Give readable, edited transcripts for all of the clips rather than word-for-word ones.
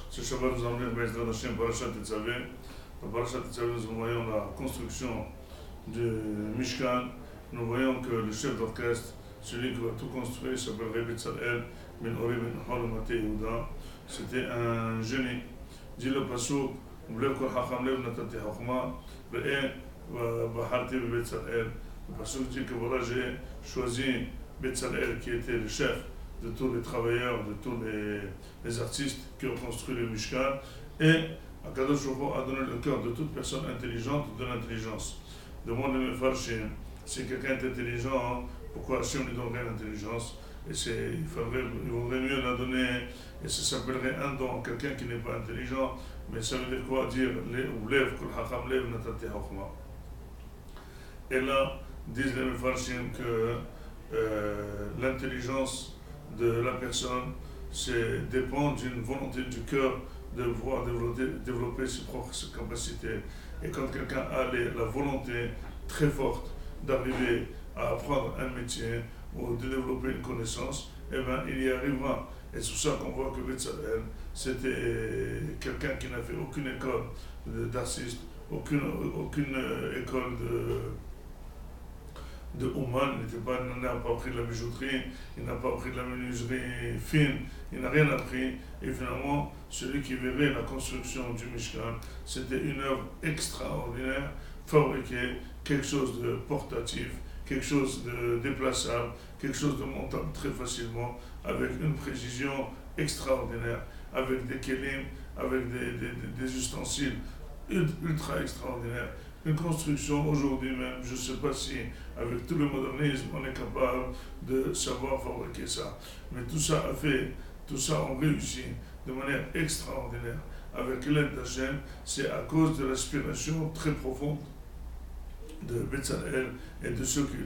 Ce Shabbat, nous allons lire Bezrat Hashem, Parashat Tetzavé. Dans Parashat Tetzavé, nous voyons la construction du Mishkan. Nous voyons que le chef d'orchestre, celui qui va tout construire, s'appellerait Betzalel, Ben Ori, Ben Hol, Mate Yehuda. C'était un génie. Dit le Pasuk, Vlev Kol Hacham Lev Natati Chachma, Ve'e Baharti Betzalel. Le Pasuk dit que voilà, j'ai choisi Betzalel, qui était le chef de tous les travailleurs, de tous les artistes qui ont construit le Mishkan, et Akadosh Baruch Hu a donné le cœur de toute personne intelligente de l'intelligence. Demande le Mefarshim, si quelqu'un est intelligent, pourquoi Hachem lui donnerait l'intelligence? Et il vaudrait mieux la donner, et ça s'appellerait un don, quelqu'un qui n'est pas intelligent, mais ça veut dire quoi? Dire Lev, Kol Hacham Lev Natati Chachma. Et là, disent les Mefarshim que l'intelligence de la personne dépend d'une volonté du cœur de pouvoir développer ses propres capacités. Et quand quelqu'un a la volonté très forte d'arriver à apprendre un métier ou de développer une connaissance, eh bien, il y arrivera. Et c'est pour ça qu'on voit que Betzalel, c'était quelqu'un qui n'a fait aucune école d'artiste, aucune école de Ouman, il n'a pas appris de la bijouterie, il n'a pas appris de la menuiserie fine, il n'a rien appris. Et finalement, celui qui verrait la construction du Mishkan, c'était une œuvre extraordinaire, fabriquer quelque chose de portatif, quelque chose de déplaçable, quelque chose de montable très facilement, avec une précision extraordinaire, avec des kélim, avec des ustensiles ultra extraordinaires. Une construction aujourd'hui même, je ne sais pas si avec tout le modernisme on est capable de savoir fabriquer ça. Mais tout ça on réussit de manière extraordinaire. Avec l'aide d'Hachem, c'est à cause de l'aspiration très profonde de Betzalel et de ceux qui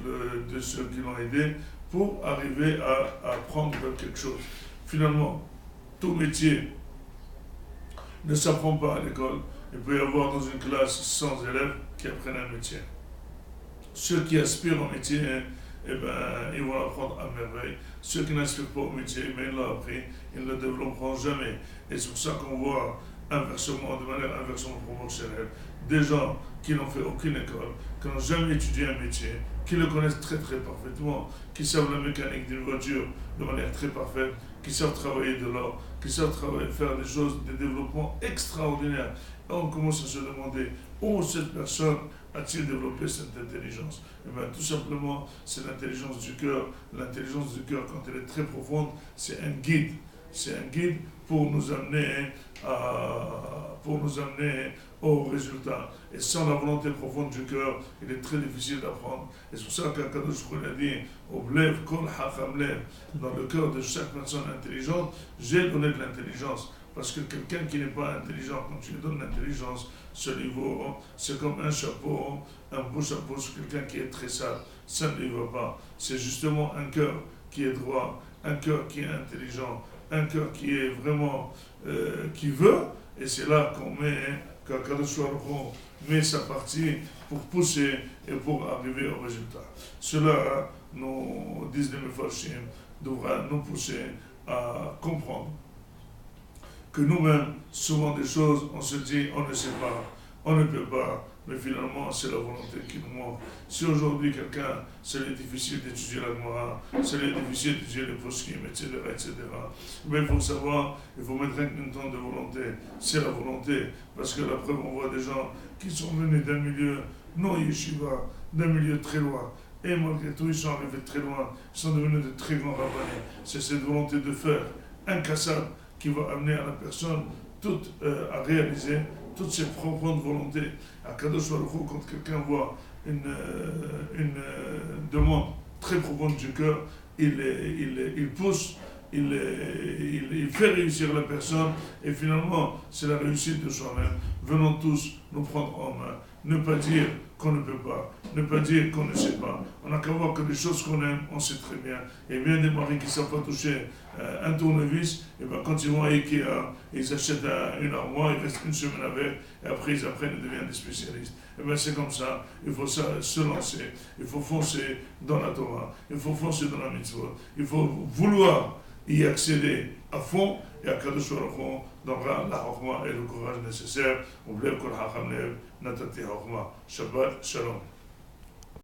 l'ont aidé pour arriver à apprendre quelque chose. Finalement, tout métier ne s'apprend pas à l'école. Il peut y avoir dans une classe 100 élèves qui apprennent un métier. Ceux qui aspirent au métier, eh ben, ils vont apprendre à merveille. Ceux qui n'aspirent pas au métier, eh ben, ils l'ont appris, ils ne le développeront jamais. Et c'est pour ça qu'on voit inversement, de manière inversement proportionnelle, des gens qui n'ont fait aucune école, qui n'ont jamais étudié un métier, qui le connaissent très très parfaitement, qui savent la mécanique d'une voiture de manière très parfaite, qui savent travailler de l'or, qui savent faire des choses, des développements extraordinaires. Et on commence à se demander où cette personne a-t-il développé cette intelligence? Et bien, tout simplement, c'est l'intelligence du cœur. L'intelligence du cœur, quand elle est très profonde, c'est un guide. C'est un guide pour nous amener au résultat. Et sans la volonté profonde du cœur, il est très difficile d'apprendre. Et c'est pour ça qu'Akadosh Baruch Hu a dit au Lev Kol Hacham Lev, dans le cœur de chaque personne intelligente, j'ai donné de l'intelligence. Parce que quelqu'un qui n'est pas intelligent, quand tu lui donnes l'intelligence, ce niveau, c'est comme un chapeau, un beau chapeau sur quelqu'un qui est très sale. Ça ne lui va pas. C'est justement un cœur qui est droit, un cœur qui est intelligent, un cœur qui est vraiment, qui veut, et c'est là qu'on qu'Akadosh Baruch Hu met sa partie pour pousser et pour arriver au résultat. Cela, nous disent les Mefarshim, devra nous pousser à comprendre que nous-mêmes, souvent des choses, on se dit, on ne sait pas, on ne peut pas, mais finalement, c'est la volonté qui nous manque. Si aujourd'hui, quelqu'un, c'est difficile d'étudier la Gemara, c'est difficile d'étudier les poskim, etc., mais il faut savoir, il faut mettre un temps de volonté. C'est la volonté, parce que la preuve, on voit des gens qui sont venus d'un milieu non yeshiva, d'un milieu très loin, et malgré tout, ils sont arrivés très loin, ils sont devenus de très grands rabbinés. C'est cette volonté de faire incassable qui va amener à la personne à réaliser toutes ses profondes volontés. À Kadosh Baruch Hu, quand quelqu'un voit une demande très profonde du cœur, il pousse, il fait réussir la personne, et finalement, c'est la réussite de soi-même. Venons tous nous prendre en main. Ne pas dire qu'on ne peut pas, ne pas dire qu'on ne sait pas. On n'a qu'à voir que les choses qu'on aime, on sait très bien. Et bien des maris qui ne savent pas toucher un tournevis, et ben quand ils vont à Ikea, ils achètent une armoire, ils restent une semaine avec, et après ils apprennent et deviennent des spécialistes. Et bien c'est comme ça, il faut se lancer, il faut foncer dans la Torah, il faut foncer dans la mitzvah, il faut vouloir y accéder à fond, et Akadosh Baruch Hu donnera la Chokhmah et le courage nécessaire. Oubliez Kol Hacham Lev, Natati Chokhmah. Shabbat Shalom.